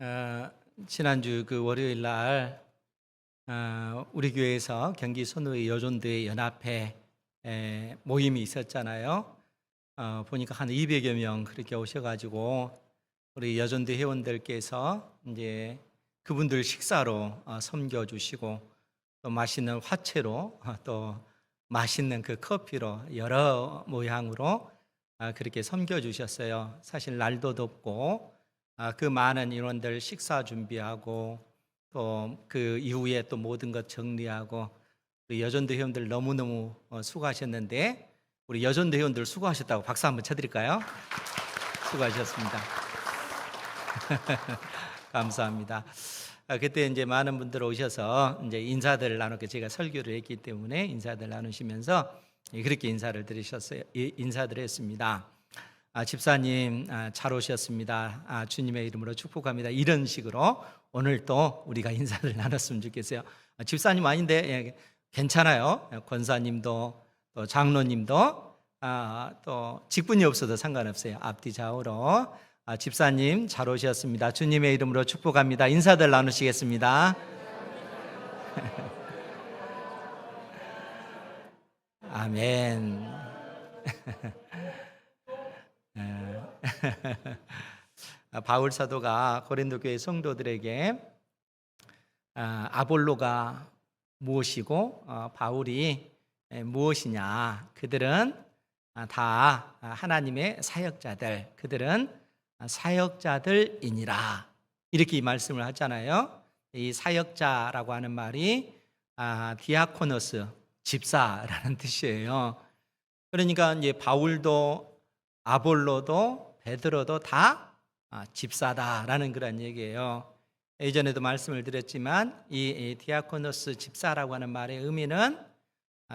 어, 지난주 그 월요일 날 우리 교회에서 경기 선호의 여존도의 연합회 모임이 있었잖아요. 보니까 한 200여 명 그렇게 오셔가지고 우리 여존도 회원들께서 이제 그분들 식사로 섬겨주시고 또 맛있는 화채로 또 맛있는 그 커피로 여러 모양으로 그렇게 섬겨주셨어요. 사실 날도 덥고 그 많은 인원들 식사 준비하고 또 그 이후에 또 모든 것 정리하고 우리 여전도 회원들 너무너무 수고하셨는데 우리 여전도 회원들 수고하셨다고 박수 한번 쳐드릴까요? 수고하셨습니다. 감사합니다. 그때 이제 많은 분들 오셔서 이제 인사들을 나누고 제가 설교를 했기 때문에 인사들 나누시면서 그렇게 인사를 드리셨어요. 인사드렸습니다. 집사님 잘 오셨습니다. 주님의 이름으로 축복합니다. 이런 식으로 오늘 또 우리가 인사를 나눴으면 좋겠어요. 집사님 아닌데 괜찮아요. 권사님도 또 장로님도 또 직분이 없어도 상관없어요. 앞뒤 좌우로 집사님 잘 오셨습니다. 주님의 이름으로 축복합니다. 인사들 나누시겠습니다. 아멘. 바울 사도가 고린도 교회 성도들에게 아볼로가 무엇이고 바울이 무엇이냐, 그들은 다 하나님의 사역자들, 그들은 사역자들이니라, 이렇게 이 말씀을 하잖아요. 이 사역자라고 하는 말이 디아코노스, 집사라는 뜻이에요. 그러니까 이제 바울도 아볼로도 베드로도 다 집사다라는 그런 얘기예요. 예전에도 말씀을 드렸지만 이 디아코노스, 집사라고 하는 말의 의미는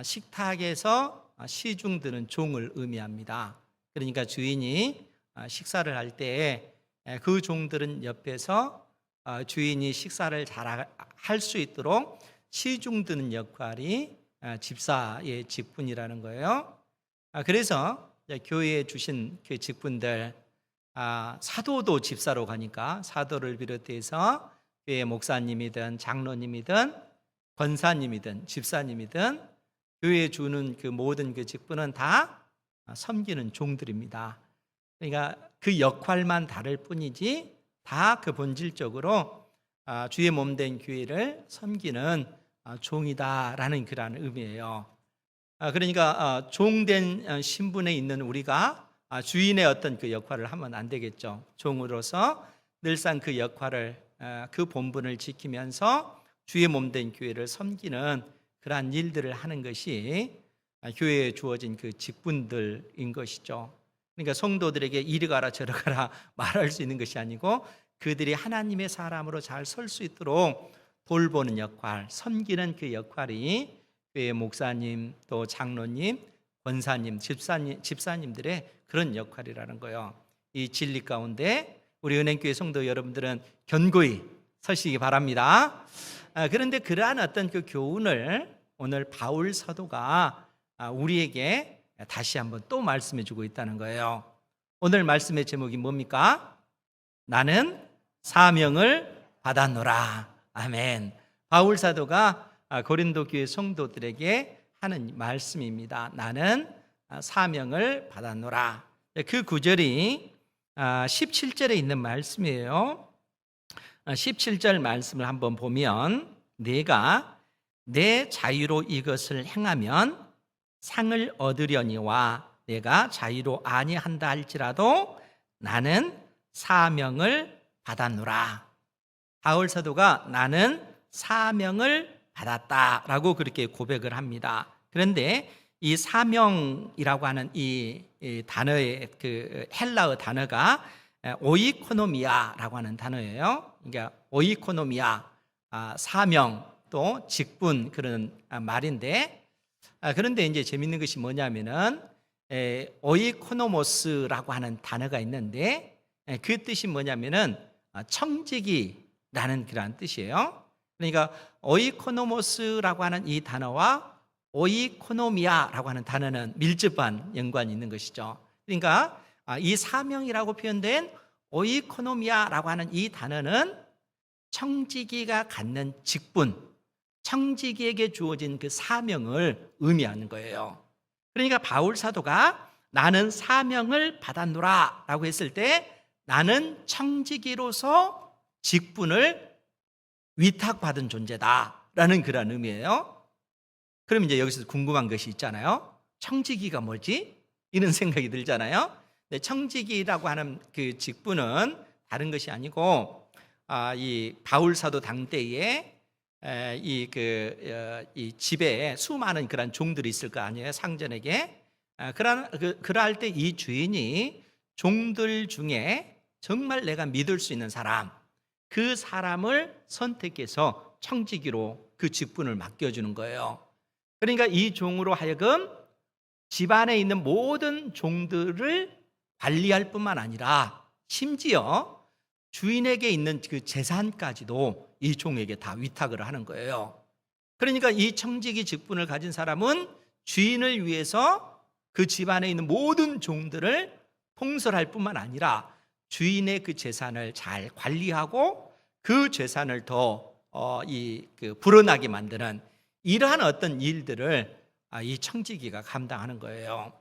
식탁에서 시중 드는 종을 의미합니다. 그러니까 주인이 식사를 할 때 그 종들은 옆에서 주인이 식사를 잘 할 수 있도록 시중 드는 역할이 집사의 직분이라는 거예요. 그래서 교회에 주신 그 직분들, 사도도 집사로 가니까 사도를 비롯해서 교회 목사님이든 장로님이든 권사님이든 집사님이든 교회에 주는 그 모든 그 직분은 다 섬기는 종들입니다. 그러니까 그 역할만 다를 뿐이지 다 그 본질적으로 주의 몸된 교회를 섬기는 종이다라는 그런 의미예요. 그러니까 종된 신분에 있는 우리가 주인의 어떤 그 역할을 하면 안 되겠죠. 종으로서 늘상 그 역할을, 그 본분을 지키면서 주의 몸된 교회를 섬기는 그러한 일들을 하는 것이 교회에 주어진 그 직분들인 것이죠. 그러니까 성도들에게 이리 가라 저리 가라 말할 수 있는 것이 아니고 그들이 하나님의 사람으로 잘 설 수 있도록 돌보는 역할, 섬기는 그 역할이 교회 목사님, 또 장로님, 권사님, 집사님들의 그런 역할이라는 거예요. 이 진리 가운데 우리 은행교회 성도 여러분들은 견고히 서시기 바랍니다. 그런데 그러한 어떤 그 교훈을 오늘 바울 사도가 우리에게 다시 한번 또 말씀해 주고 있다는 거예요. 오늘 말씀의 제목이 뭡니까? 나는 사명을 받았노라. 아멘. 바울 사도가 고린도 교회 성도들에게 하는 말씀입니다. 나는 사명을 받았노라. 그 구절이 17절에 있는 말씀이에요. 17절 말씀을 한번 보면 내가 내 자유로 이것을 행하면 상을 얻으려니와 내가 자유로 아니한다 할지라도 나는 사명을 받았노라. 바울 사도가 나는 사명을 받았다라고 그렇게 고백을 합니다. 그런데 이 사명이라고 하는 이 단어의 그 헬라어 단어가 오이코노미아라고 하는 단어예요. 그러니까 오이코노미아, 사명 또 직분, 그런 말인데, 그런데 이제 재밌는 것이 뭐냐면은 오이코노모스라고 하는 단어가 있는데 그 뜻이 뭐냐면은 청지기라는 그러한 뜻이에요. 그러니까 오이코노모스라고 하는 이 단어와 오이코노미아라고 하는 단어는 밀접한 연관이 있는 것이죠. 그러니까 이 사명이라고 표현된 오이코노미아라고 하는 이 단어는 청지기가 갖는 직분, 청지기에게 주어진 그 사명을 의미하는 거예요. 그러니까 바울 사도가 나는 사명을 받았노라 라고 했을 때 나는 청지기로서 직분을 위탁받은 존재다라는 그런 의미예요. 그럼 이제 여기서 궁금한 것이 있잖아요. 청지기가 뭐지? 이런 생각이 들잖아요. 근데 청지기라고 하는 그 직분은 다른 것이 아니고 이 바울 사도 당대에 이 집에 수많은 그런 종들이 있을 거 아니에요, 상전에게. 그럴 때 이 주인이 종들 중에 정말 내가 믿을 수 있는 사람, 그 사람을 선택해서 청지기로 그 직분을 맡겨주는 거예요. 그러니까 이 종으로 하여금 집안에 있는 모든 종들을 관리할 뿐만 아니라 심지어 주인에게 있는 그 재산까지도 이 종에게 다 위탁을 하는 거예요. 그러니까 이 청지기 직분을 가진 사람은 주인을 위해서 그 집안에 있는 모든 종들을 통솔할 뿐만 아니라 주인의 그 재산을 잘 관리하고 그 재산을 더 불어나게 만드는 이러한 어떤 일들을 이 청지기가 감당하는 거예요.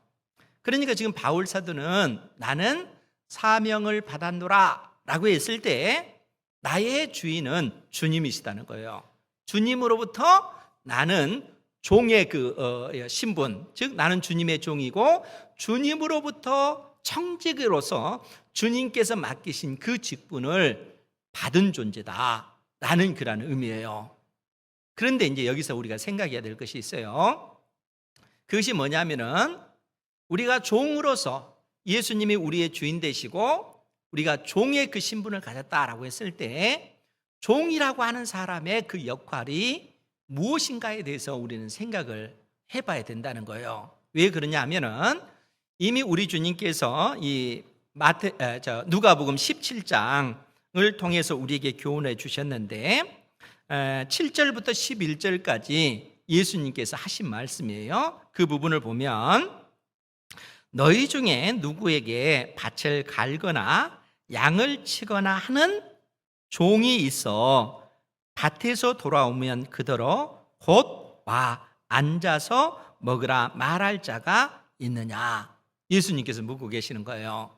그러니까 지금 바울 사도는 나는 사명을 받았노라 라고 했을 때 나의 주인은 주님이시다는 거예요. 주님으로부터 나는 종의 신분, 즉 나는 주님의 종이고 주님으로부터 청지기로서 주님께서 맡기신 그 직분을 받은 존재다라는 그런 의미예요. 그런데 이제 여기서 우리가 생각해야 될 것이 있어요. 그것이 뭐냐면은 우리가 종으로서 예수님이 우리의 주인 되시고 우리가 종의 그 신분을 가졌다라고 했을 때 종이라고 하는 사람의 그 역할이 무엇인가에 대해서 우리는 생각을 해봐야 된다는 거예요. 왜 그러냐 하면은 이미 우리 주님께서 이 누가복음 17장을 통해서 우리에게 교훈해 주셨는데 7절부터 11절까지 예수님께서 하신 말씀이에요. 그 부분을 보면 너희 중에 누구에게 밭을 갈거나 양을 치거나 하는 종이 있어 밭에서 돌아오면 그대로 곧 와 앉아서 먹으라 말할 자가 있느냐. 예수님께서 묻고 계시는 거예요.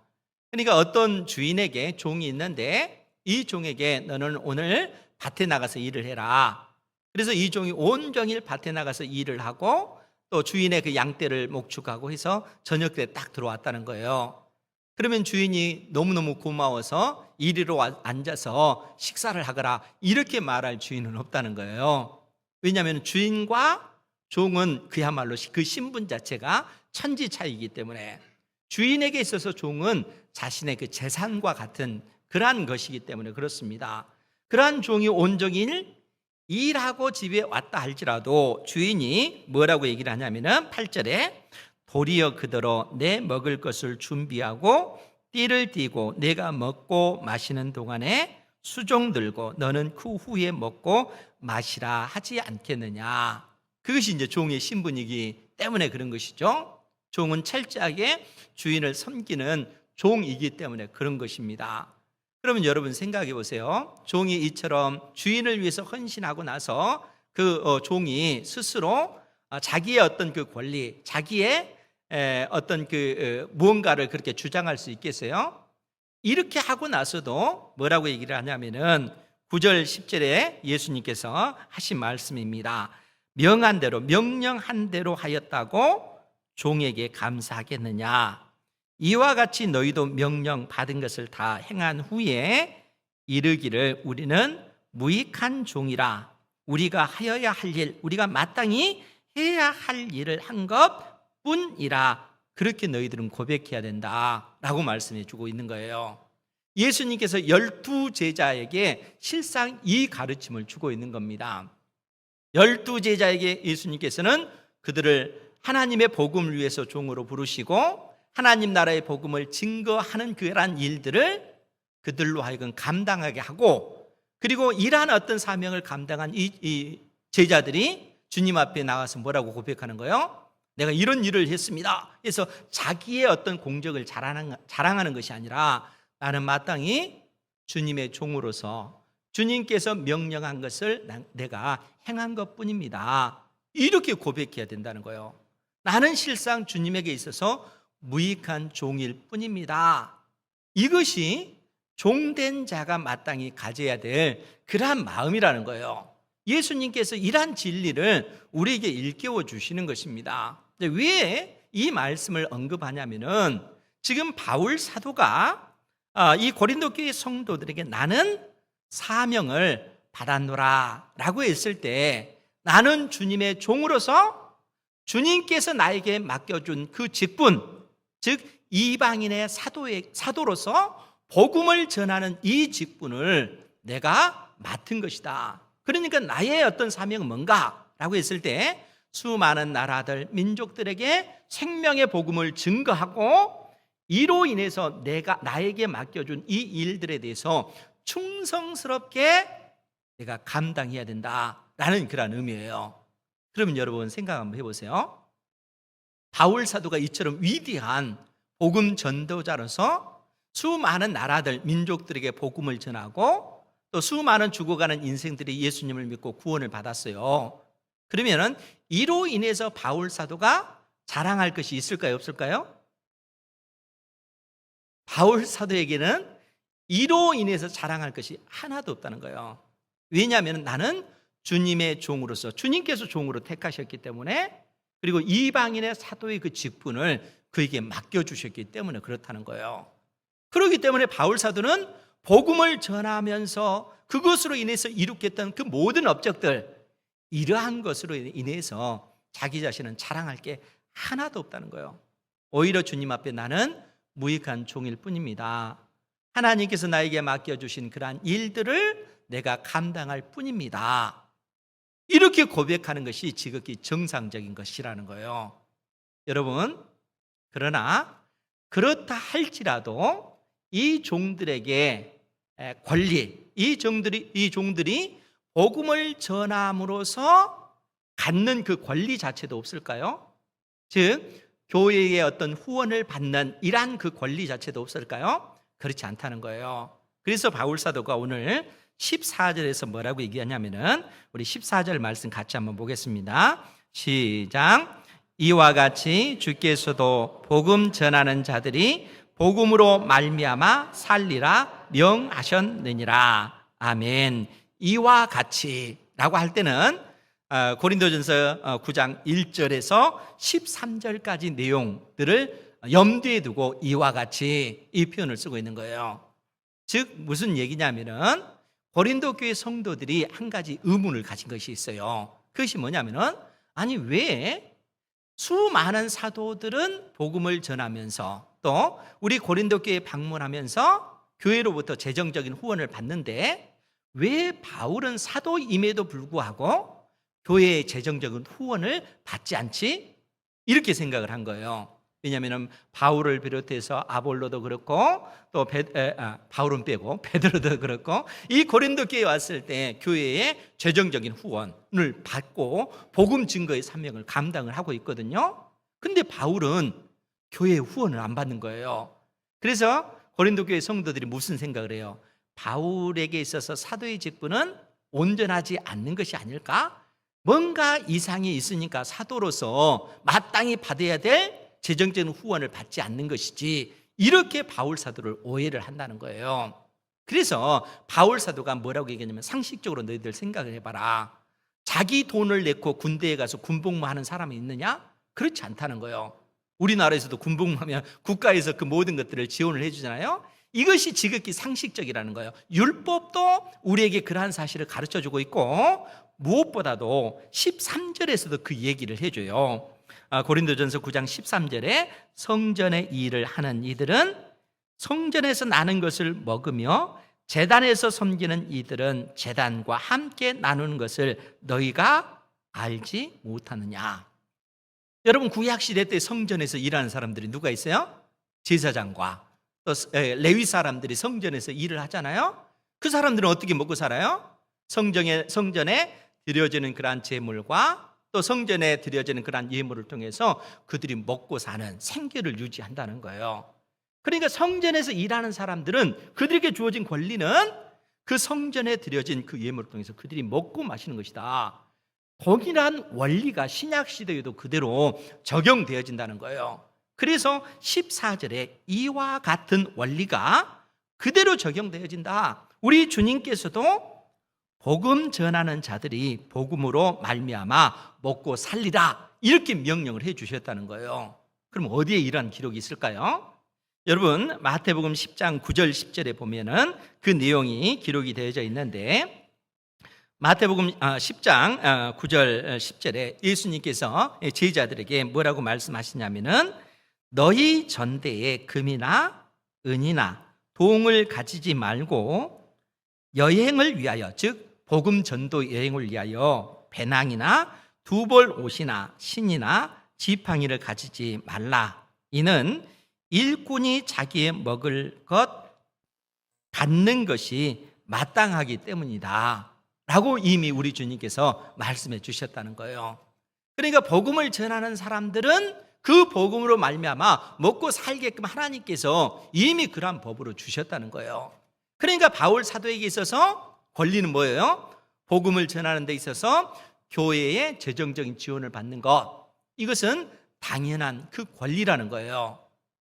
그러니까 어떤 주인에게 종이 있는데 이 종에게 너는 오늘 밭에 나가서 일을 해라. 그래서 이 종이 온종일 밭에 나가서 일을 하고 또 주인의 그 양떼를 목축하고 해서 저녁 때 딱 들어왔다는 거예요. 그러면 주인이 너무너무 고마워서 이리로 앉아서 식사를 하거라 이렇게 말할 주인은 없다는 거예요. 왜냐하면 주인과 종은 그야말로 그 신분 자체가 천지 차이이기 때문에 주인에게 있어서 종은 자신의 그 재산과 같은 그러한 것이기 때문에 그렇습니다. 그러한 종이 온종일 일하고 집에 왔다 할지라도 주인이 뭐라고 얘기를 하냐면은 8절에 도리어 그대로 내 먹을 것을 준비하고 띠를 띠고 내가 먹고 마시는 동안에 수종 들고 너는 그 후에 먹고 마시라 하지 않겠느냐. 그것이 이제 종의 신분이기 때문에 그런 것이죠. 종은 철저하게 주인을 섬기는 종이기 때문에 그런 것입니다. 그러면 여러분 생각해 보세요. 종이 이처럼 주인을 위해서 헌신하고 나서 그 종이 스스로 자기의 어떤 그 권리, 자기의 어떤 그 무언가를 그렇게 주장할 수 있겠어요? 이렇게 하고 나서도 뭐라고 얘기를 하냐면은 9절 10절에 예수님께서 하신 말씀입니다. 명한 대로 명령한 대로 하였다고 종에게 감사하겠느냐. 이와 같이 너희도 명령 받은 것을 다 행한 후에 이르기를 우리는 무익한 종이라. 우리가 하여야 할 일, 우리가 마땅히 해야 할 일을 한 것뿐이라. 그렇게 너희들은 고백해야 된다라고 말씀해 주고 있는 거예요. 예수님께서 12제자에게 실상 이 가르침을 주고 있는 겁니다. 12제자에게 예수님께서는 그들을 하나님의 복음을 위해서 종으로 부르시고 하나님 나라의 복음을 증거하는 그러한 일들을 그들로 하여금 감당하게 하고, 그리고 이러한 어떤 사명을 감당한 이 제자들이 주님 앞에 나와서 뭐라고 고백하는 거예요? 내가 이런 일을 했습니다. 그래서 자기의 어떤 공적을 자랑하는 것이 아니라 나는 마땅히 주님의 종으로서 주님께서 명령한 것을 내가 행한 것뿐입니다. 이렇게 고백해야 된다는 거예요. 나는 실상 주님에게 있어서 무익한 종일 뿐입니다. 이것이 종된 자가 마땅히 가져야 될 그러한 마음이라는 거예요. 예수님께서 이러한 진리를 우리에게 일깨워 주시는 것입니다. 왜 이 말씀을 언급하냐면은 지금 바울 사도가 이 고린도 교회 성도들에게 나는 사명을 받았노라 라고 했을 때 나는 주님의 종으로서 주님께서 나에게 맡겨준 그 직분, 즉 이방인의 사도로서 복음을 전하는 이 직분을 내가 맡은 것이다. 그러니까 나의 어떤 사명은 뭔가 라고 했을 때 수많은 나라들, 민족들에게 생명의 복음을 증거하고 이로 인해서 나에게 맡겨준 이 일들에 대해서 충성스럽게 내가 감당해야 된다라는 그런 의미예요. 그러면 여러분 생각 한번 해보세요. 바울 사도가 이처럼 위대한 복음 전도자로서 수많은 나라들, 민족들에게 복음을 전하고 또 수많은 죽어가는 인생들이 예수님을 믿고 구원을 받았어요. 그러면은 이로 인해서 바울 사도가 자랑할 것이 있을까요, 없을까요? 바울 사도에게는 이로 인해서 자랑할 것이 하나도 없다는 거예요. 왜냐하면 나는 주님의 종으로서 주님께서 종으로 택하셨기 때문에 그리고 이방인의 사도의 그 직분을 그에게 맡겨주셨기 때문에 그렇다는 거예요. 그렇기 때문에 바울 사도는 복음을 전하면서 그것으로 인해서 이룩했던 그 모든 업적들 이러한 것으로 인해서 자기 자신은 자랑할 게 하나도 없다는 거예요. 오히려 주님 앞에 나는 무익한 종일 뿐입니다. 하나님께서 나에게 맡겨주신 그러한 일들을 내가 감당할 뿐입니다. 이렇게 고백하는 것이 지극히 정상적인 것이라는 거예요. 여러분, 그러나 그렇다 할지라도 이 종들에게 권리, 이 종들이 복음을 전함으로써 갖는 그 권리 자체도 없을까요? 즉 교회의 어떤 후원을 받는 이러한 그 권리 자체도 없을까요? 그렇지 않다는 거예요. 그래서 바울 사도가 오늘 14절에서 뭐라고 얘기하냐면은 우리 14절 말씀 같이 한번 보겠습니다. 시작. 이와 같이 주께서도 복음 전하는 자들이 복음으로 말미암아 살리라 명하셨느니라. 아멘. 이와 같이라고 할 때는 고린도전서 9장 1절에서 13절까지 내용들을 염두에 두고 이와 같이 이 표현을 쓰고 있는 거예요. 즉 무슨 얘기냐면은 고린도 교회 성도들이 한 가지 의문을 가진 것이 있어요. 그것이 뭐냐면은 아니 왜 수많은 사도들은 복음을 전하면서 또 우리 고린도 교회에 방문하면서 교회로부터 재정적인 후원을 받는데 왜 바울은 사도임에도 불구하고 교회의 재정적인 후원을 받지 않지? 이렇게 생각을 한 거예요. 왜냐하면 바울을 비롯해서 아볼로도 그렇고 또 바울은 빼고 베드로도 그렇고 이 고린도 교회에 왔을 때 교회의 재정적인 후원을 받고 복음 증거의 사명을 감당을 하고 있거든요. 근데 바울은 교회의 후원을 안 받는 거예요. 그래서 고린도 교회 성도들이 무슨 생각을 해요? 바울에게 있어서 사도의 직분은 온전하지 않는 것이 아닐까? 뭔가 이상이 있으니까 사도로서 마땅히 받아야 될 재정적인 후원을 받지 않는 것이지 이렇게 바울 사도를 오해를 한다는 거예요. 그래서 바울 사도가 뭐라고 얘기하냐면 상식적으로 너희들 생각을 해봐라. 자기 돈을 내고 군대에 가서 군복무하는 사람이 있느냐? 그렇지 않다는 거예요. 우리나라에서도 군복무하면 국가에서 그 모든 것들을 지원을 해주잖아요. 이것이 지극히 상식적이라는 거예요. 율법도 우리에게 그러한 사실을 가르쳐주고 있고 무엇보다도 13절에서도 그 얘기를 해줘요. 고린도전서 9장 13절에 성전의 일을 하는 이들은 성전에서 나는 것을 먹으며 제단에서 섬기는 이들은 제단과 함께 나누는 것을 너희가 알지 못하느냐. 여러분 구약시대 때 성전에서 일하는 사람들이 누가 있어요? 제사장과 또 레위 사람들이 성전에서 일을 하잖아요. 그 사람들은 어떻게 먹고 살아요? 성전에 드려지는 그러한 제물과 또 성전에 드려지는 그러한 예물을 통해서 그들이 먹고 사는 생계를 유지한다는 거예요. 그러니까 성전에서 일하는 사람들은 그들에게 주어진 권리는 그 성전에 드려진 그 예물을 통해서 그들이 먹고 마시는 것이다. 동일한 원리가 신약 시대에도 그대로 적용되어진다는 거예요. 그래서 14절에 이와 같은 원리가 그대로 적용되어진다. 우리 주님께서도 복음 전하는 자들이 복음으로 말미암아 먹고 살리라, 이렇게 명령을 해 주셨다는 거예요. 그럼 어디에 이런 기록이 있을까요? 여러분, 마태복음 10장 9절 10절에 보면은 그 내용이 기록이 되어져 있는데, 마태복음 10장 9절 10절에 예수님께서 제자들에게 뭐라고 말씀하시냐면은 너희 전대에 금이나 은이나 동을 가지지 말고 여행을 위하여, 즉 복음 전도 여행을 위하여 배낭이나 두벌 옷이나 신이나 지팡이를 가지지 말라. 이는 일꾼이 자기의 먹을 것 갖는 것이 마땅하기 때문이다 라고 이미 우리 주님께서 말씀해 주셨다는 거예요. 그러니까 복음을 전하는 사람들은 그 복음으로 말미암아 먹고 살게끔 하나님께서 이미 그러한 법으로 주셨다는 거예요. 그러니까 바울 사도에게 있어서 권리는 뭐예요? 복음을 전하는 데 있어서 교회의 재정적인 지원을 받는 것, 이것은 당연한 그 권리라는 거예요.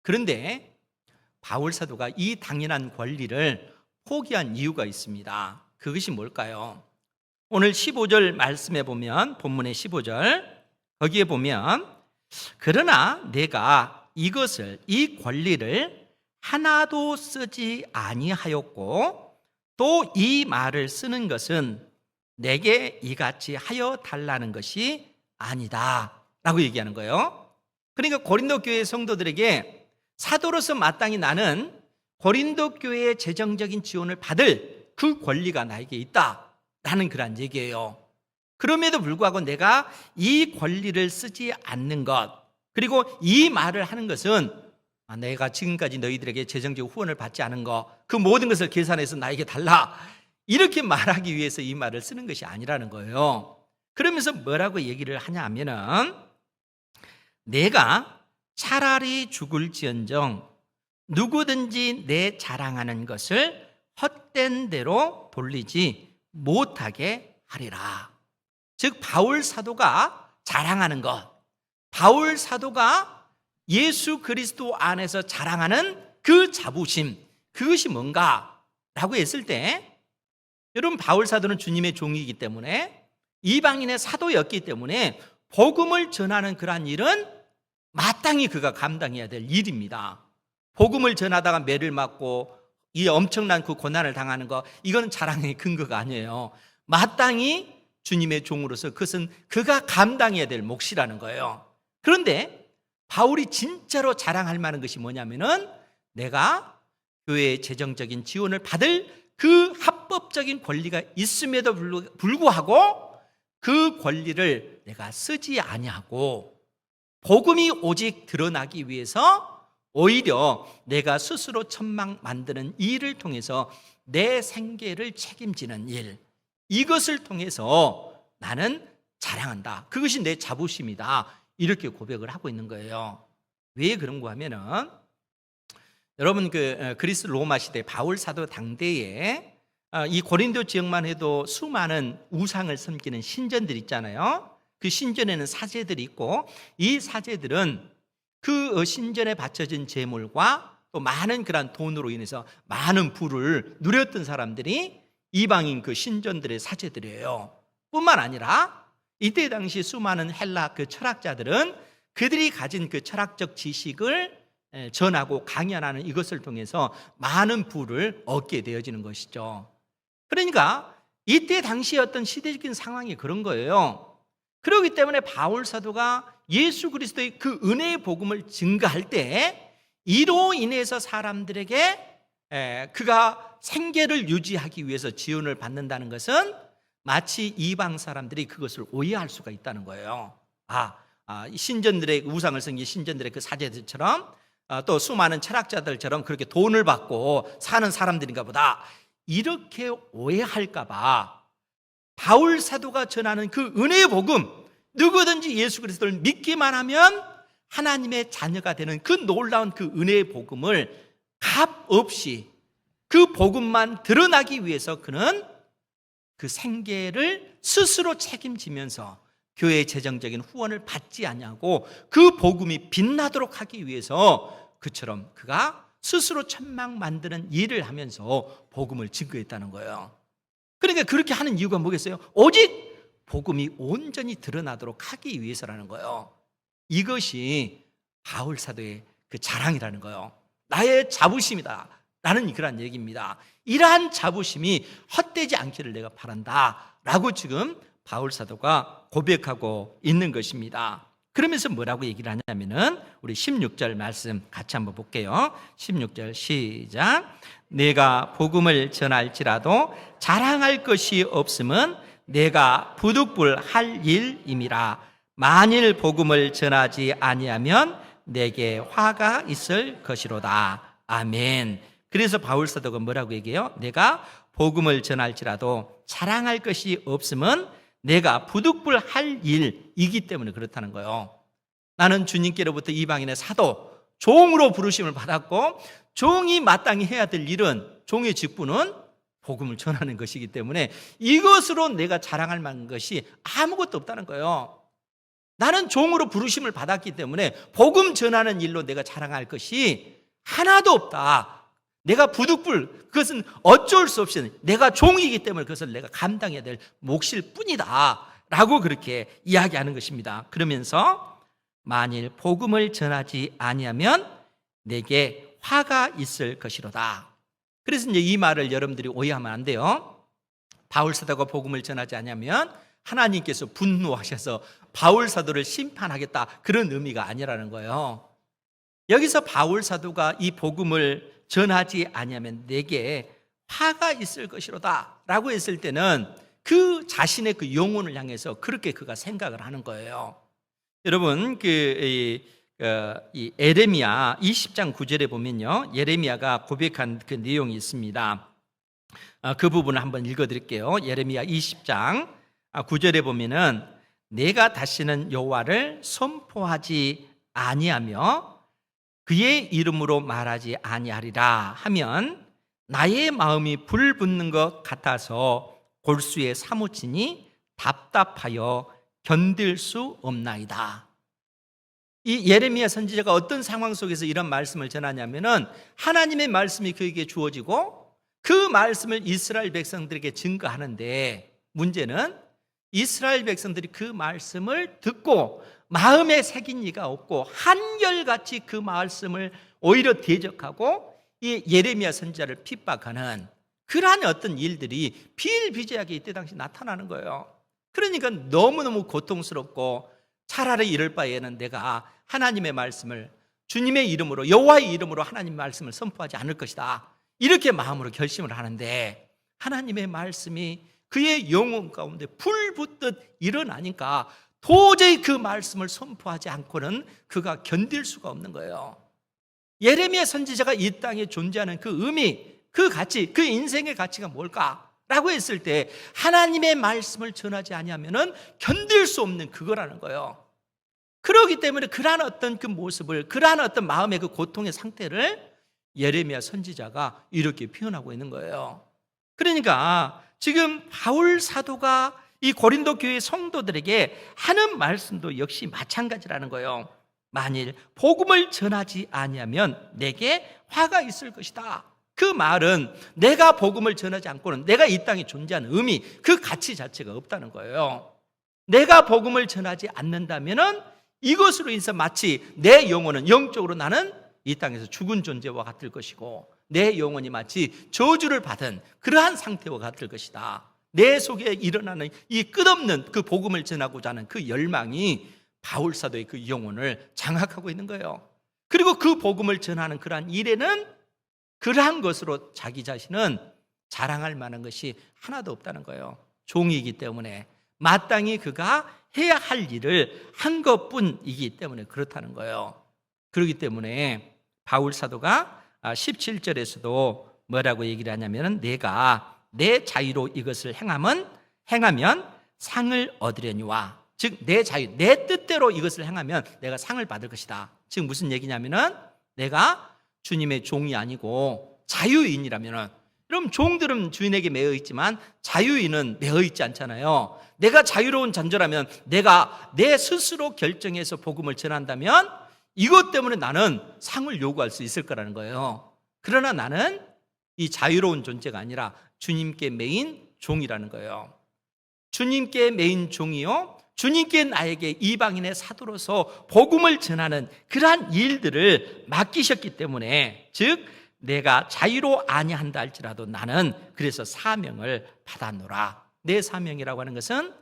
그런데 바울 사도가 이 당연한 권리를 포기한 이유가 있습니다. 그것이 뭘까요? 오늘 15절 말씀에 보면, 본문의 15절 거기에 보면, 그러나 내가 이것을, 이 권리를 하나도 쓰지 아니하였고 또 이 말을 쓰는 것은 내게 이같이 하여 달라는 것이 아니다 라고 얘기하는 거예요. 그러니까 고린도 교회 성도들에게 사도로서 마땅히 나는 고린도 교회의 재정적인 지원을 받을 그 권리가 나에게 있다라는 그런 얘기예요. 그럼에도 불구하고 내가 이 권리를 쓰지 않는 것, 그리고 이 말을 하는 것은 내가 지금까지 너희들에게 재정적 후원을 받지 않은 것, 그 모든 것을 계산해서 나에게 달라, 이렇게 말하기 위해서 이 말을 쓰는 것이 아니라는 거예요. 그러면서 뭐라고 얘기를 하냐 하면은, 내가 차라리 죽을지언정 누구든지 내 자랑하는 것을 헛된 대로 돌리지 못하게 하리라. 즉 바울 사도가 자랑하는 것, 바울 사도가 예수 그리스도 안에서 자랑하는 그 자부심, 그것이 뭔가라고 했을 때, 여러분 바울 사도는 주님의 종이기 때문에, 이방인의 사도였기 때문에 복음을 전하는 그러한 일은 마땅히 그가 감당해야 될 일입니다. 복음을 전하다가 매를 맞고 이 엄청난 그 고난을 당하는 거, 이거는 자랑의 근거가 아니에요. 마땅히 주님의 종으로서 그것은 그가 감당해야 될 몫이라는 거예요. 그런데 바울이 진짜로 자랑할 만한 것이 뭐냐면은, 내가 교회의 재정적인 지원을 받을 그 합법적인 권리가 있음에도 불구하고 그 권리를 내가 쓰지 아니하고 복음이 오직 드러나기 위해서 오히려 내가 스스로 천막 만드는 일을 통해서 내 생계를 책임지는 일, 이것을 통해서 나는 자랑한다, 그것이 내 자부심이다, 이렇게 고백을 하고 있는 거예요. 왜 그런가 하면은, 여러분 그리스 로마 시대 바울 사도 당대에 이 고린도 지역만 해도 수많은 우상을 섬기는 신전들 있잖아요. 그 신전에는 사제들이 있고, 이 사제들은 그 신전에 바쳐진 제물과 또 많은 그런 돈으로 인해서 많은 부를 누렸던 사람들이 이방인 그 신전들의 사제들이에요. 뿐만 아니라 이때 당시 수많은 헬라 그 철학자들은 그들이 가진 그 철학적 지식을 전하고 강연하는 이것을 통해서 많은 부를 얻게 되어지는 것이죠. 그러니까 이때 당시 어떤 시대적인 상황이 그런 거예요. 그렇기 때문에 바울 사도가 예수 그리스도의 그 은혜의 복음을 증거할 때, 이로 인해서 사람들에게 그가 생계를 유지하기 위해서 지원을 받는다는 것은 마치 이방 사람들이 그것을 오해할 수가 있다는 거예요. 신전들의 우상을 섬긴 신전들의 그 사제들처럼 또 수많은 철학자들처럼 그렇게 돈을 받고 사는 사람들인가 보다, 이렇게 오해할까 봐 바울 사도가 전하는 그 은혜의 복음, 누구든지 예수 그리스도를 믿기만 하면 하나님의 자녀가 되는 그 놀라운 그 은혜의 복음을 값 없이 그 복음만 드러나기 위해서 그는 그 생계를 스스로 책임지면서 교회의 재정적인 후원을 받지 아니하고 그 복음이 빛나도록 하기 위해서 그처럼 그가 스스로 천막 만드는 일을 하면서 복음을 증거했다는 거예요. 그러니까 그렇게 하는 이유가 뭐겠어요? 오직 복음이 온전히 드러나도록 하기 위해서라는 거예요. 이것이 바울 사도의 그 자랑이라는 거예요. 나의 자부심이다 라는 그런 얘기입니다. 이러한 자부심이 헛되지 않기를 내가 바란다 라고 지금 바울 사도가 고백하고 있는 것입니다. 그러면서 뭐라고 얘기를 하냐면은 우리 16절 말씀 같이 한번 볼게요. 16절 시작. 내가 복음을 전할지라도 자랑할 것이 없음은 내가 부득불할 일임이라. 만일 복음을 전하지 아니하면 내게 화가 있을 것이로다. 아멘. 그래서 바울 사도가 뭐라고 얘기해요? 내가 복음을 전할지라도 자랑할 것이 없음은 내가 부득불할 일이기 때문에 그렇다는 거예요. 나는 주님께로부터 이방인의 사도, 종으로 부르심을 받았고 종이 마땅히 해야 될 일은, 종의 직분은 복음을 전하는 것이기 때문에 이것으로 내가 자랑할 만한 것이 아무것도 없다는 거예요. 나는 종으로 부르심을 받았기 때문에 복음 전하는 일로 내가 자랑할 것이 하나도 없다. 내가 부득불, 그것은 어쩔 수 없이 내가 종이기 때문에 그것을 내가 감당해야 될 몫일 뿐이다 라고 그렇게 이야기하는 것입니다. 그러면서 만일 복음을 전하지 아니하면 내게 화가 있을 것이로다. 그래서 이제 이 말을 여러분들이 오해하면 안 돼요. 바울 사도가 복음을 전하지 아니하면 하나님께서 분노하셔서 바울 사도를 심판하겠다, 그런 의미가 아니라는 거예요. 여기서 바울 사도가 이 복음을 전하지 아니하면 내게 화가 있을 것이로다 라고 했을 때는 그 자신의 그 영혼을 향해서 그렇게 그가 생각을 하는 거예요. 여러분 이 예레미야 20장 9절에 보면요, 예레미야가 고백한 그 내용이 있습니다. 그 부분을 한번 읽어드릴게요. 예레미야 20장 9절에 보면은 내가 다시는 여호와를 선포하지 아니하며 그의 이름으로 말하지 아니하리라 하면 나의 마음이 불붙는 것 같아서 골수에 사무치니 답답하여 견딜 수 없나이다. 이 예레미야 선지자가 어떤 상황 속에서 이런 말씀을 전하냐면은 하나님의 말씀이 그에게 주어지고 그 말씀을 이스라엘 백성들에게 증거하는데, 문제는 이스라엘 백성들이 그 말씀을 듣고 마음에 새긴 이가 없고 한결같이 그 말씀을 오히려 대적하고 이 예레미야 선지자를 핍박하는 그러한 어떤 일들이 비일비재하게 이때 당시 나타나는 거예요. 그러니까 너무너무 고통스럽고 차라리 이럴 바에는 내가 하나님의 말씀을 주님의 이름으로, 여호와의 이름으로 하나님의 말씀을 선포하지 않을 것이다, 이렇게 마음으로 결심을 하는데 하나님의 말씀이 그의 영혼 가운데 불붙듯 일어나니까 도저히 그 말씀을 선포하지 않고는 그가 견딜 수가 없는 거예요. 예레미야 선지자가 이 땅에 존재하는 그 의미, 그 가치, 그 인생의 가치가 뭘까라고 했을 때 하나님의 말씀을 전하지 아니하면은 견딜 수 없는 그거라는 거예요. 그렇기 때문에 그러한 어떤 그 모습을, 그러한 어떤 마음의 그 고통의 상태를 예레미야 선지자가 이렇게 표현하고 있는 거예요. 그러니까 지금 바울 사도가 이 고린도 교회 성도들에게 하는 말씀도 역시 마찬가지라는 거예요. 만일 복음을 전하지 아니하면 내게 화가 있을 것이다. 그 말은 내가 복음을 전하지 않고는 내가 이 땅에 존재하는 의미, 그 가치 자체가 없다는 거예요. 내가 복음을 전하지 않는다면은 이것으로 인해서 마치 내 영혼은 영적으로 나는 이 땅에서 죽은 존재와 같을 것이고 내 영혼이 마치 저주를 받은 그러한 상태와 같을 것이다. 내 속에 일어나는 이 끝없는 그 복음을 전하고자 하는 그 열망이 바울 사도의 그 영혼을 장악하고 있는 거예요. 그리고 그 복음을 전하는 그러한 일에는 그러한 것으로 자기 자신은 자랑할 만한 것이 하나도 없다는 거예요. 종이기 때문에 마땅히 그가 해야 할 일을 한 것뿐이기 때문에 그렇다는 거예요. 그렇기 때문에 바울 사도가 17절에서도 뭐라고 얘기를 하냐면 내가 내 자유로 이것을 행하면 상을 얻으려니와 즉 내 자유, 내 뜻대로 이것을 행하면 내가 상을 받을 것이다. 즉 무슨 얘기냐면은 내가 주님의 종이 아니고 자유인이라면은, 그럼 종들은 주인에게 매여 있지만 자유인은 매여 있지 않잖아요. 내가 자유로운 존재라면, 내가 내 스스로 결정해서 복음을 전한다면 이것 때문에 나는 상을 요구할 수 있을 거라는 거예요. 그러나 나는 이 자유로운 존재가 아니라 주님께 매인 종이라는 거예요. 주님께 매인 종이요, 주님께 나에게 이방인의 사도로서 복음을 전하는 그러한 일들을 맡기셨기 때문에, 즉 내가 자유로 아니한다 할지라도 나는 그래서 사명을 받았노라. 내 사명이라고 하는 것은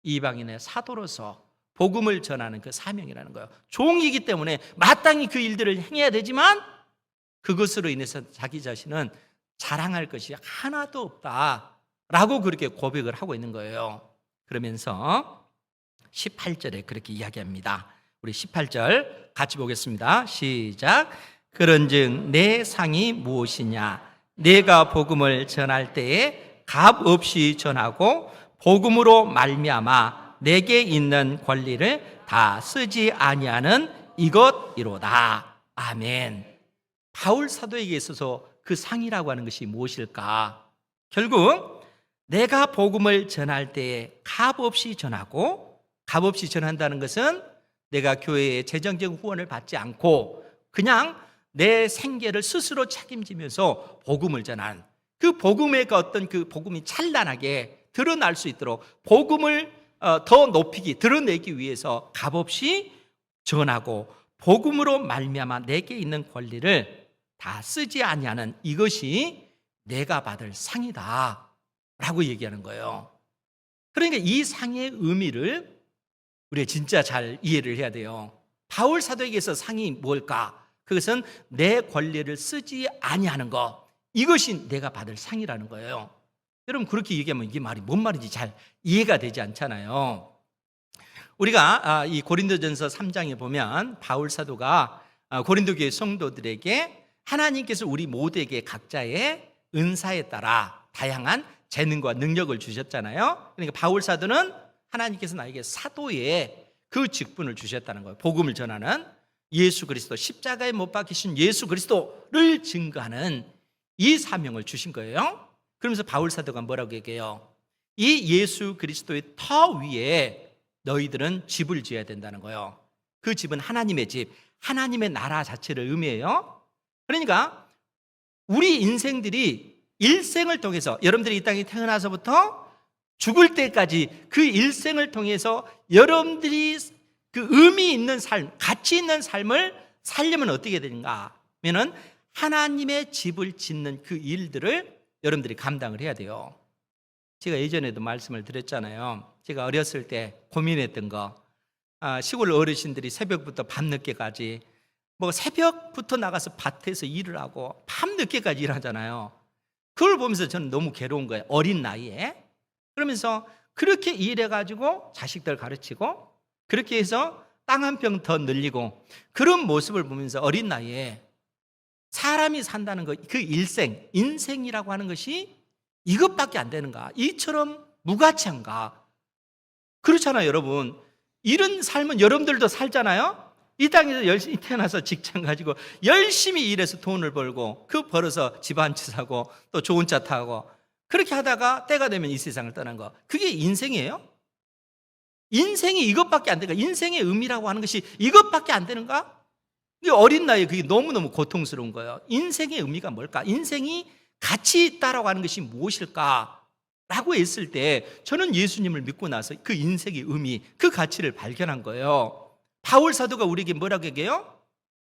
이방인의 사도로서 복음을 전하는 그 사명이라는 거예요. 종이기 때문에 마땅히 그 일들을 행해야 되지만 그것으로 인해서 자기 자신은 자랑할 것이 하나도 없다라고 그렇게 고백을 하고 있는 거예요. 그러면서 18절에 그렇게 이야기합니다. 우리 18절 같이 보겠습니다. 시작. 그런즉 내 상이 무엇이냐? 내가 복음을 전할 때에 값 없이 전하고 복음으로 말미암아 내게 있는 권리를 다 쓰지 아니하는 이것이로다. 아멘. 바울 사도에게 있어서 그 상이라고 하는 것이 무엇일까? 결국 내가 복음을 전할 때에 값 없이 전하고, 값 없이 전한다는 것은 내가 교회의 재정적 후원을 받지 않고 그냥 내 생계를 스스로 책임지면서 복음을 전하는, 그 복음의 어떤 그 복음이 찬란하게 드러날 수 있도록 복음을 더 높이기, 드러내기 위해서 값없이 전하고 복음으로 말미암아 내게 있는 권리를 다 쓰지 아니하는 이것이 내가 받을 상이다 라고 얘기하는 거예요. 그러니까 이 상의 의미를 우리가 진짜 잘 이해를 해야 돼요. 바울 사도에게서 상이 뭘까? 그것은 내 권리를 쓰지 아니하는 것, 이것이 내가 받을 상이라는 거예요. 여러분 그렇게 얘기하면 이게 말이 뭔 말인지 잘 이해가 되지 않잖아요. 우리가 이 고린도전서 3장에 보면 바울 사도가 고린도 교회 성도들에게 하나님께서 우리 모두에게 각자의 은사에 따라 다양한 재능과 능력을 주셨잖아요. 그러니까 바울 사도는 하나님께서 나에게 사도의 그 직분을 주셨다는 거예요. 복음을 전하는, 예수 그리스도, 십자가에 못 박히신 예수 그리스도를 증거하는 이 사명을 주신 거예요. 그러면서 바울 사도가 뭐라고 얘기해요? 이 예수 그리스도의 터 위에 너희들은 집을 지어야 된다는 거예요. 그 집은 하나님의 집, 하나님의 나라 자체를 의미해요. 그러니까 우리 인생들이 일생을 통해서, 여러분들이 이 땅에 태어나서부터 죽을 때까지 그 일생을 통해서 여러분들이 그 의미 있는 삶, 가치 있는 삶을 살려면 어떻게 되는가 하면은 하나님의 집을 짓는 그 일들을 여러분들이 감당을 해야 돼요. 제가 예전에도 말씀을 드렸잖아요. 제가 어렸을 때 고민했던 거, 시골 어르신들이 새벽부터 밤늦게까지, 뭐 새벽부터 나가서 밭에서 일을 하고 밤늦게까지 일하잖아요. 그걸 보면서 저는 너무 괴로운 거예요. 어린 나이에. 그러면서 그렇게 일해가지고 자식들 가르치고 그렇게 해서 땅 한 평 더 늘리고, 그런 모습을 보면서 어린 나이에 사람이 산다는 것, 그 일생, 인생이라고 하는 것이 이것밖에 안 되는가? 이처럼 무가치한가? 그렇잖아요, 여러분. 이런 삶은 여러분들도 살잖아요. 이 땅에서 열심히 태어나서 직장 가지고 열심히 일해서 돈을 벌고 그 벌어서 집 한 채 사고 또 좋은 차 타고 그렇게 하다가 때가 되면 이 세상을 떠난 거, 그게 인생이에요? 인생이 이것밖에 안 되는가? 인생의 의미라고 하는 것이 이것밖에 안 되는가? 어린 나이에 그게 너무너무 고통스러운 거예요. 인생의 의미가 뭘까? 인생이 가치 있다라고 하는 것이 무엇일까? 라고 했을 때 저는 예수님을 믿고 나서 그 인생의 의미, 그 가치를 발견한 거예요. 바울 사도가 우리에게 뭐라고 얘기해요?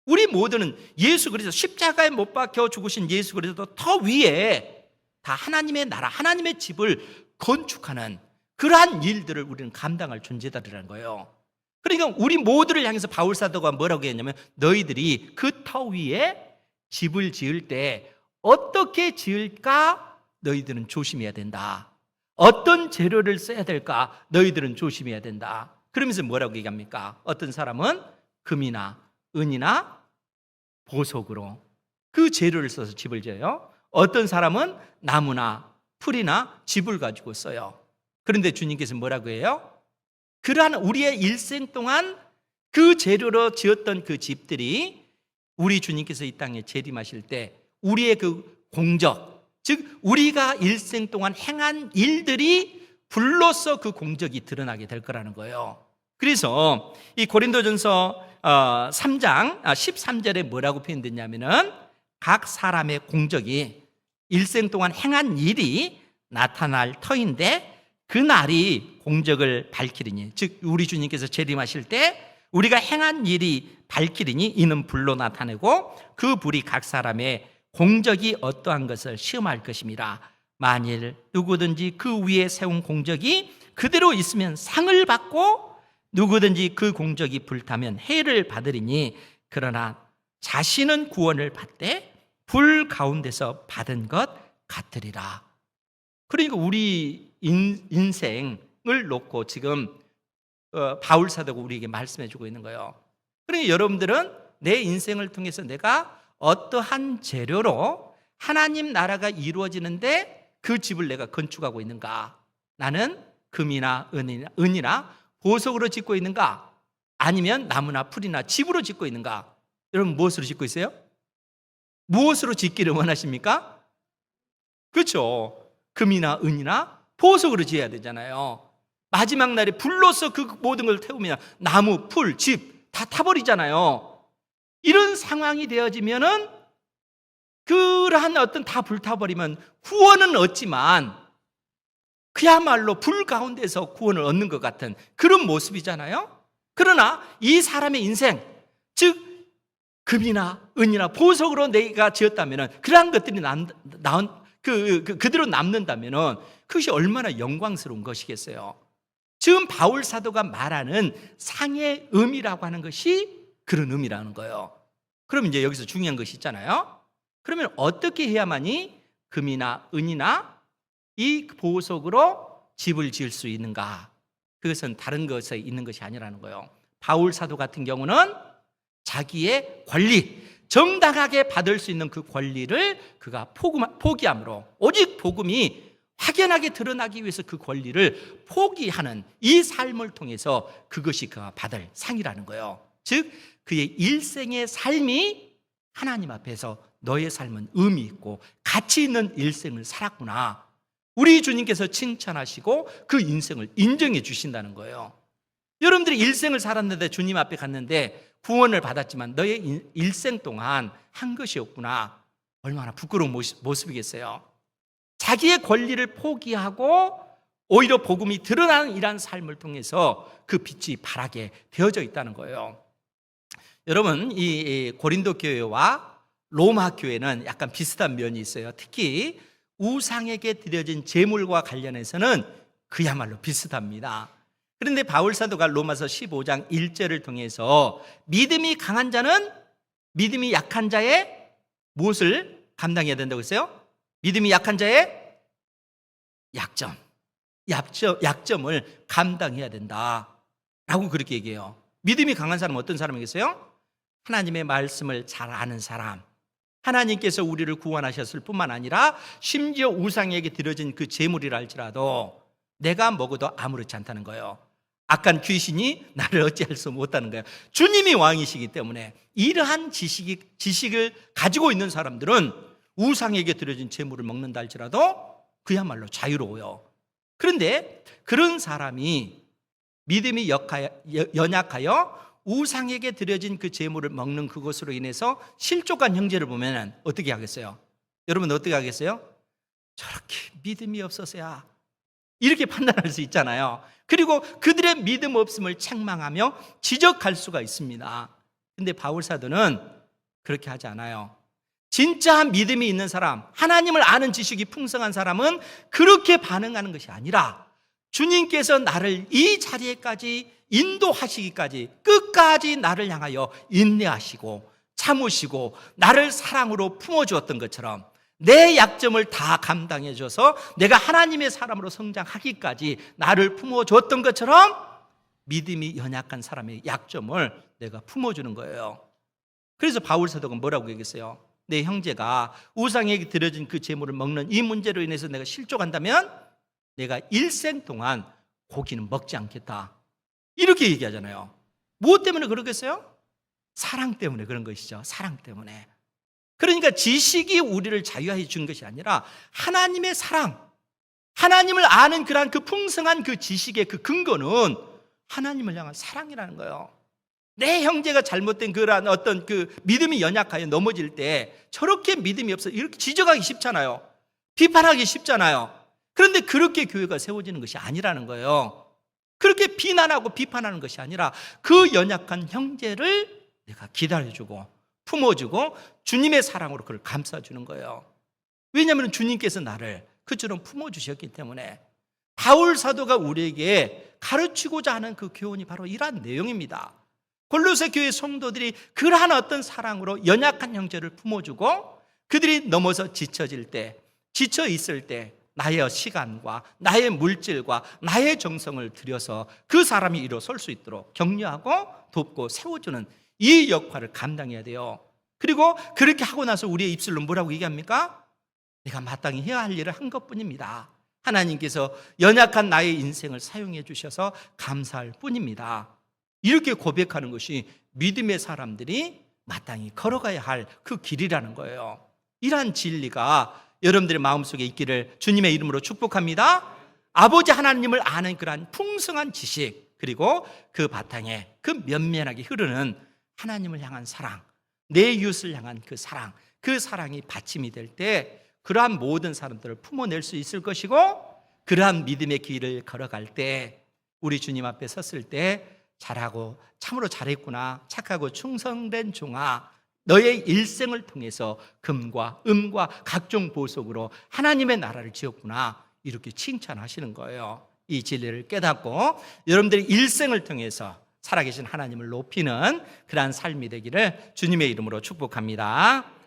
우리 모두는 예수 그리스도, 십자가에 못 박혀 죽으신 예수 그리스도 더 위에 다 하나님의 나라, 하나님의 집을 건축하는 그러한 일들을 우리는 감당할 존재다라는 거예요. 그러니까 우리 모두를 향해서 바울 사도가 뭐라고 했냐면, 너희들이 그 터 위에 집을 지을 때 어떻게 지을까? 너희들은 조심해야 된다. 어떤 재료를 써야 될까? 너희들은 조심해야 된다. 그러면서 뭐라고 얘기합니까? 어떤 사람은 금이나 은이나 보석으로 그 재료를 써서 집을 지어요. 어떤 사람은 나무나 풀이나 집을 가지고 써요. 그런데 주님께서 뭐라고 해요? 그러한 우리의 일생 동안 그 재료로 지었던 그 집들이 우리 주님께서 이 땅에 재림하실 때 우리의 그 공적, 즉 우리가 일생 동안 행한 일들이 불로써 그 공적이 드러나게 될 거라는 거예요. 그래서 이 고린도전서 3장 13절에 뭐라고 표현됐냐면은 각 사람의 공적이 일생 동안 행한 일이 나타날 터인데 그 날이 공적을 밝히리니, 즉 우리 주님께서 재림하실 때 우리가 행한 일이 밝히리니 이는 불로 나타내고 그 불이 각 사람의 공적이 어떠한 것을 시험할 것임이라. 만일 누구든지 그 위에 세운 공적이 그대로 있으면 상을 받고 누구든지 그 공적이 불타면 해를 받으리니 그러나 자신은 구원을 받되 불 가운데서 받은 것 같으리라. 그러니까 우리 인생을 놓고 지금 바울 사도가 우리에게 말씀해 주고 있는 거예요. 그러니까 여러분들은 내 인생을 통해서 내가 어떠한 재료로 하나님 나라가 이루어지는데 그 집을 내가 건축하고 있는가? 나는 금이나 은이나 보석으로 짓고 있는가? 아니면 나무나 풀이나 집으로 짓고 있는가? 여러분 무엇으로 짓고 있어요? 무엇으로 짓기를 원하십니까? 그렇죠. 금이나 은이나 보석으로 지어야 되잖아요. 마지막 날에 불로서 그 모든 걸 태우면 나무, 풀, 집 다 타버리잖아요. 이런 상황이 되어지면은 그러한 어떤 다 불타버리면 구원은 얻지만 그야말로 불 가운데서 구원을 얻는 것 같은 그런 모습이잖아요. 그러나 이 사람의 인생, 즉 금이나 은이나 보석으로 내가 지었다면은 그러한 것들이 그대로 남는다면은 그것이 얼마나 영광스러운 것이겠어요. 지금 바울 사도가 말하는 상의 의미라고 하는 것이 그런 의미라는 거예요. 그럼 이제 여기서 중요한 것이 있잖아요. 그러면 어떻게 해야만이 금이나 은이나 이 보석으로 집을 지을 수 있는가? 그것은 다른 것에 있는 것이 아니라는 거예요. 바울 사도 같은 경우는 자기의 권리, 정당하게 받을 수 있는 그 권리를 그가 포기함으로 오직 복음이 확연하게 드러나기 위해서 그 권리를 포기하는 이 삶을 통해서 그것이 그가 받을 상이라는 거예요. 즉 그의 일생의 삶이 하나님 앞에서 너의 삶은 의미 있고 가치 있는 일생을 살았구나, 우리 주님께서 칭찬하시고 그 인생을 인정해 주신다는 거예요. 여러분들이 일생을 살았는데 주님 앞에 갔는데 구원을 받았지만 너의 일생 동안 한 것이 없구나, 얼마나 부끄러운 모습이겠어요. 자기의 권리를 포기하고 오히려 복음이 드러나는 이러한 삶을 통해서 그 빛이 바라게 되어져 있다는 거예요. 여러분, 이 고린도 교회와 로마 교회는 약간 비슷한 면이 있어요. 특히 우상에게 드려진 제물과 관련해서는 그야말로 비슷합니다. 그런데 바울 사도가 로마서 15장 1절을 통해서 믿음이 강한 자는 믿음이 약한 자의 무엇을 감당해야 된다고 했어요? 믿음이 약한 자의 약점을 감당해야 된다라고 그렇게 얘기해요. 믿음이 강한 사람은 어떤 사람이겠어요? 하나님의 말씀을 잘 아는 사람, 하나님께서 우리를 구원하셨을 뿐만 아니라 심지어 우상에게 드려진 그 제물이라 할지라도 내가 먹어도 아무렇지 않다는 거예요. 악한 귀신이 나를 어찌할 수 못하는 거예요. 주님이 왕이시기 때문에 이러한 지식을 가지고 있는 사람들은 우상에게 드려진 제물을 먹는다 할지라도 그야말로 자유로워요. 그런데 그런 사람이 믿음이 연약하여 우상에게 드려진 그 제물을 먹는 그것으로 인해서 실족한 형제를 보면 어떻게 하겠어요? 여러분 어떻게 하겠어요? 저렇게 믿음이 없어서야, 이렇게 판단할 수 있잖아요. 그리고 그들의 믿음 없음을 책망하며 지적할 수가 있습니다. 근데 바울 사도는 그렇게 하지 않아요. 진짜 믿음이 있는 사람, 하나님을 아는 지식이 풍성한 사람은 그렇게 반응하는 것이 아니라 주님께서 나를 이 자리에까지 인도하시기까지 끝까지 나를 향하여 인내하시고 참으시고 나를 사랑으로 품어주었던 것처럼 내 약점을 다 감당해줘서 내가 하나님의 사람으로 성장하기까지 나를 품어줬던 것처럼 믿음이 연약한 사람의 약점을 내가 품어주는 거예요. 그래서 바울 사도가 뭐라고 얘기했어요? 내 형제가 우상에게 드려진 그 제물을 먹는 이 문제로 인해서 내가 실족한다면 내가 일생 동안 고기는 먹지 않겠다. 이렇게 얘기하잖아요. 무엇 때문에 그러겠어요? 사랑 때문에 그런 것이죠. 사랑 때문에. 그러니까 지식이 우리를 자유하게 준 것이 아니라 하나님의 사랑, 하나님을 아는 그 풍성한 그 지식의 그 근거는 하나님을 향한 사랑이라는 거예요. 내 형제가 잘못된 그런 어떤 그 믿음이 연약하여 넘어질 때 저렇게 믿음이 없어 이렇게 지적하기 쉽잖아요. 비판하기 쉽잖아요. 그런데 그렇게 교회가 세워지는 것이 아니라는 거예요. 그렇게 비난하고 비판하는 것이 아니라 그 연약한 형제를 내가 기다려주고 품어주고 주님의 사랑으로 그를 감싸주는 거예요. 왜냐하면 주님께서 나를 그처럼 품어주셨기 때문에. 바울 사도가 우리에게 가르치고자 하는 그 교훈이 바로 이러한 내용입니다. 골로새 교회 성도들이 그러한 어떤 사랑으로 연약한 형제를 품어주고 그들이 넘어서 지쳐질 때, 지쳐 있을 때 나의 시간과 나의 물질과 나의 정성을 들여서 그 사람이 일어설 수 있도록 격려하고 돕고 세워주는 이 역할을 감당해야 돼요. 그리고 그렇게 하고 나서 우리의 입술로 뭐라고 얘기합니까? 내가 마땅히 해야 할 일을 한 것뿐입니다. 하나님께서 연약한 나의 인생을 사용해 주셔서 감사할 뿐입니다. 이렇게 고백하는 것이 믿음의 사람들이 마땅히 걸어가야 할 그 길이라는 거예요. 이러한 진리가 여러분들의 마음속에 있기를 주님의 이름으로 축복합니다. 아버지 하나님을 아는 그러한 풍성한 지식, 그리고 그 바탕에 그 면면하게 흐르는 하나님을 향한 사랑, 내 이웃을 향한 그 사랑이 받침이 될 때 그러한 모든 사람들을 품어낼 수 있을 것이고, 그러한 믿음의 길을 걸어갈 때 우리 주님 앞에 섰을 때 잘하고 참으로 잘했구나, 착하고 충성된 종아, 너의 일생을 통해서 금과 은과 각종 보석으로 하나님의 나라를 지었구나, 이렇게 칭찬하시는 거예요. 이 진리를 깨닫고 여러분들의 일생을 통해서 살아계신 하나님을 높이는 그러한 삶이 되기를 주님의 이름으로 축복합니다.